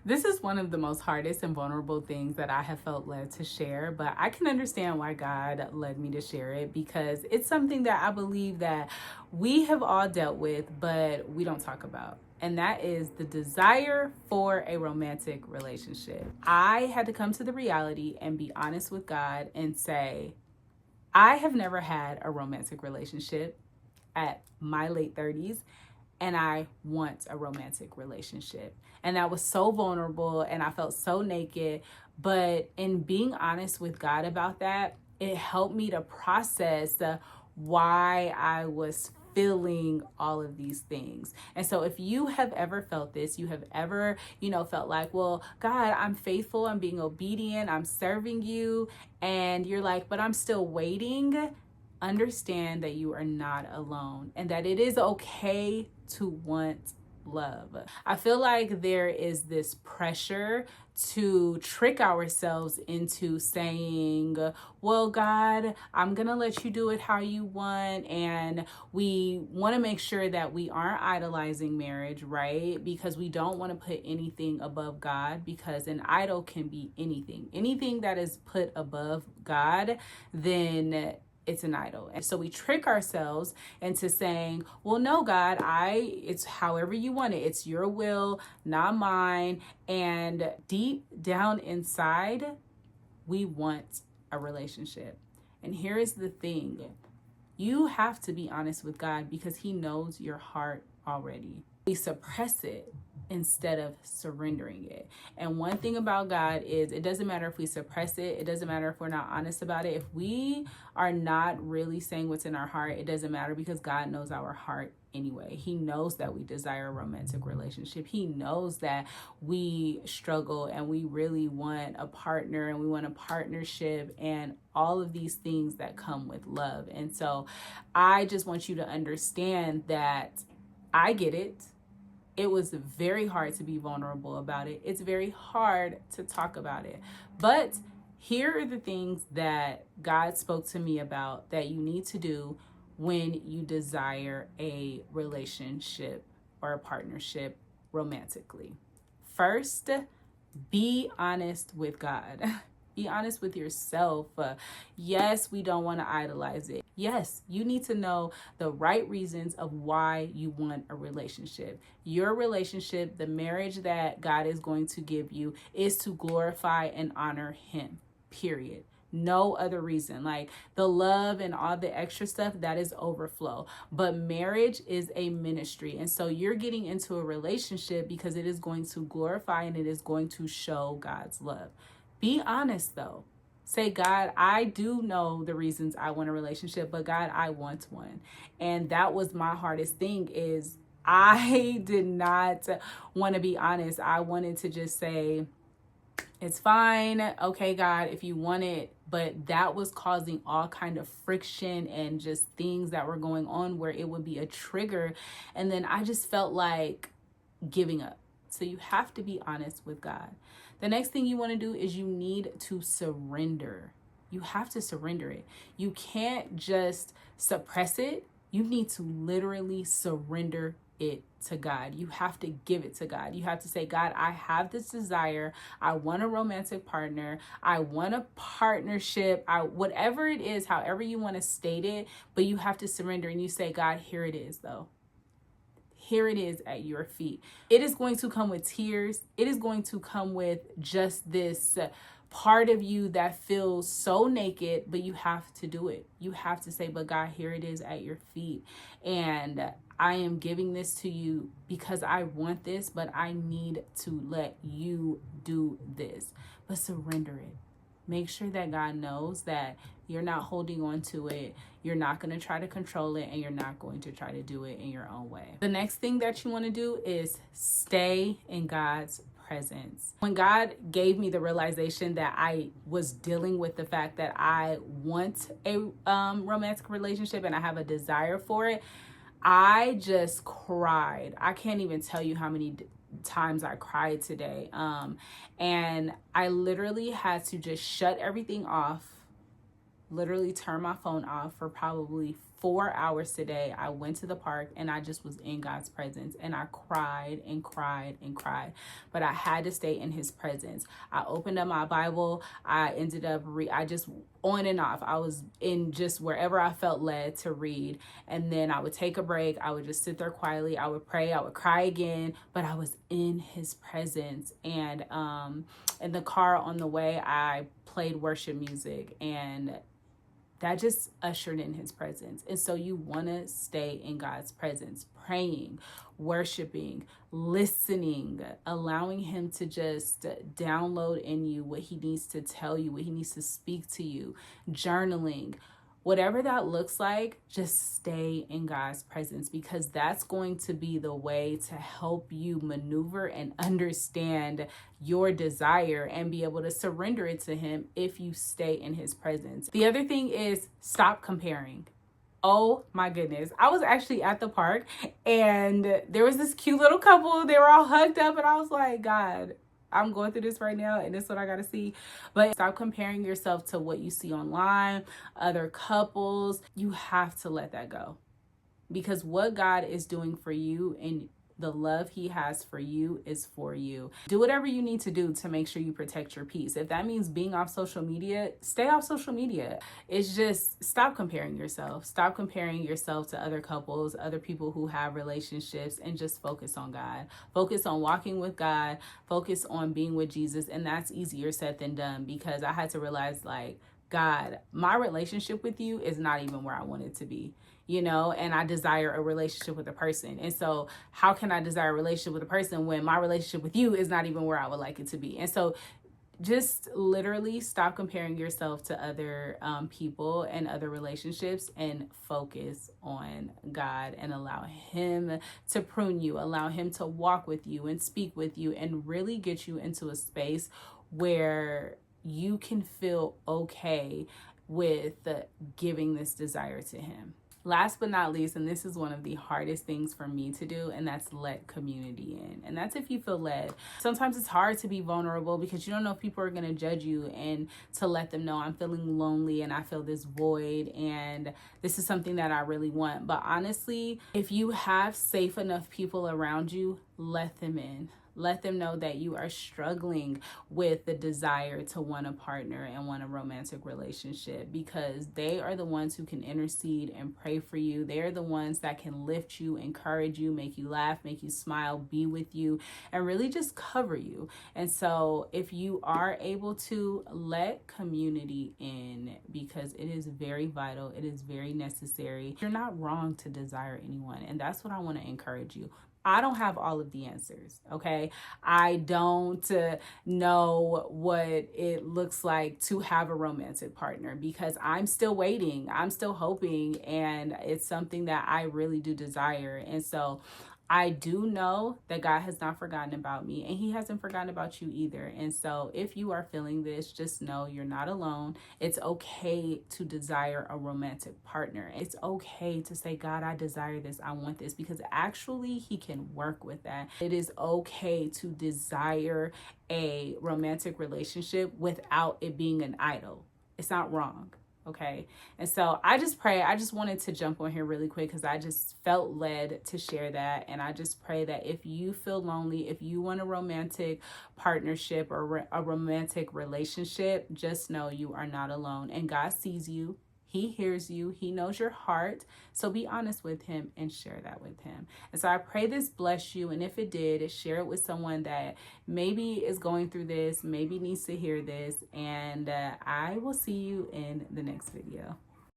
This is one of the most hardest and vulnerable things that I have felt led to share, but I can understand why God led me to share it because it's something that I believe that we have all dealt with, but we don't talk about. And that is the desire for a romantic relationship. I had to come to the reality and be honest with God and say, I have never had a romantic relationship at my late 30s, and I want a romantic relationship. And that was so vulnerable and I felt so naked. But in being honest with God about that, it helped me to process why I was feeling all of these things. And so if you have ever felt this, you have ever, felt like, well, God, I'm faithful, I'm being obedient, I'm serving you, and you're like, but I'm still waiting. Understand that you are not alone and that it is okay to want love. I feel like there is this pressure to trick ourselves into saying, well, God, I'm going to let you do it how you want. And we want to make sure that we aren't idolizing marriage, right? Because we don't want to put anything above God, because an idol can be anything that is put above God, then it's an idol. And so we trick ourselves into saying, well, no, God, it's however you want it. It's your will, not mine. And deep down inside, we want a relationship. And here is the thing. You have to be honest with God because he knows your heart already. We suppress it instead of surrendering it. And one thing about God is it doesn't matter if we suppress it. It doesn't matter if we're not honest about it. If we are not really saying what's in our heart, it doesn't matter because God knows our heart anyway. He knows that we desire a romantic relationship. He knows that we struggle and we really want a partner and we want a partnership and all of these things that come with love. And so I just want you to understand that I get it. It was very hard to be vulnerable about it. It's very hard to talk about it. But here are the things that God spoke to me about that you need to do when you desire a relationship or a partnership romantically. First, be honest with God. Be honest with yourself. Yes, we don't want to idolize it. Yes, you need to know the right reasons of why you want a relationship. Your relationship, the marriage that God is going to give you, is to glorify and honor him, period. No other reason. Like the love and all the extra stuff, that is overflow. But marriage is a ministry. And so you're getting into a relationship because it is going to glorify and it is going to show God's love. Be honest though. Say, God, I do know the reasons I want a relationship, but God, I want one. And that was my hardest thing is I did not want to be honest. I wanted to just say, it's fine. Okay, God, if you want it. But that was causing all kind of friction and just things that were going on where it would be a trigger. And then I just felt like giving up. So you have to be honest with God. The next thing you want to do is you need to surrender. You have to surrender it. You can't just suppress it. You need to literally surrender it to God. You have to give it to God. You have to say, God, I have this desire. I want a romantic partner. I want a partnership. Whatever it is, however you want to state it, but you have to surrender and you say, God, here it is though. Here it is at your feet. It is going to come with tears. It is going to come with just this part of you that feels so naked, but you have to do it. You have to say, but God, here it is at your feet. And I am giving this to you because I want this, but I need to let you do this. But surrender it. Make sure that God knows that you're not holding on to it. You're not going to try to control it and you're not going to try to do it in your own way. The next thing that you want to do is stay in God's presence. When God gave me the realization that I was dealing with the fact that I want a romantic relationship and I have a desire for it, I just cried. I can't even tell you how many times I cried today. And I literally had to just shut everything off, literally turn my phone off for probably 4 hours today. I went to the park and I just was in God's presence, and I cried and cried and cried, but I had to stay in his presence. I opened up my Bible. I ended up, I just on and off. I was in just wherever I felt led to read. And then I would take a break. I would just sit there quietly. I would pray. I would cry again, but I was in his presence. And in the car on the way, I played worship music, and that just ushered in his presence. And so you want to stay in God's presence, praying, worshiping, listening, allowing him to just download in you what he needs to tell you, what he needs to speak to you, journaling. Whatever that looks like, just stay in God's presence, because that's going to be the way to help you maneuver and understand your desire and be able to surrender it to him if you stay in his presence. The other thing is, stop comparing. Oh my goodness. I was actually at the park and there was this cute little couple. They were all hugged up, and I was like, God, I'm going through this right now, and this is what I got to see. But stop comparing yourself to what you see online, other couples. You have to let that go, because what God is doing for you and the love he has for you is for you. Do whatever you need to do to make sure you protect your peace. If that means being off social media, stay off social media. It's just stop comparing yourself. Stop comparing yourself to other couples, other people who have relationships, and just focus on God. Focus on walking with God. Focus on being with Jesus. And that's easier said than done, because I had to realize, like, God, my relationship with you is not even where I want it to be, and I desire a relationship with a person. And so how can I desire a relationship with a person when my relationship with you is not even where I would like it to be? And so just literally stop comparing yourself to other people and other relationships, and focus on God, and allow him to prune you, allow him to walk with you and speak with you, and really get you into a space where you can feel okay with giving this desire to him. Last but not least, and this is one of the hardest things for me to do, and that's let community in. And that's if you feel led. Sometimes it's hard to be vulnerable because you don't know if people are going to judge you, and to let them know, I'm feeling lonely and I feel this void, and this is something that I really want. But honestly, if you have safe enough people around you, let them in. Let them know that you are struggling with the desire to want a partner and want a romantic relationship, because they are the ones who can intercede and pray for you. They are the ones that can lift you, encourage you, make you laugh, make you smile, be with you, and really just cover you. And so if you are able to, let community in, because it is very vital. It is very necessary. You're not wrong to desire anyone. And that's what I want to encourage you. I don't have all of the answers, okay? I don't know what it looks like to have a romantic partner, because I'm still waiting. I'm still hoping, and it's something that I really do desire. And so I do know that God has not forgotten about me, and he hasn't forgotten about you either. And so if you are feeling this, just know you're not alone. It's okay to desire a romantic partner. It's okay to say, God, I desire this. I want this, because actually he can work with that. It is okay to desire a romantic relationship without it being an idol. It's not wrong. Okay. And so I just wanted to jump on here really quick, because I just felt led to share that. And I just pray that if you feel lonely, if you want a romantic partnership or a romantic relationship, just know you are not alone, and God sees you. He hears you. He knows your heart. So be honest with him and share that with him. And so I pray this bless you. And if it did, share it with someone that maybe is going through this, maybe needs to hear this. And I will see you in the next video.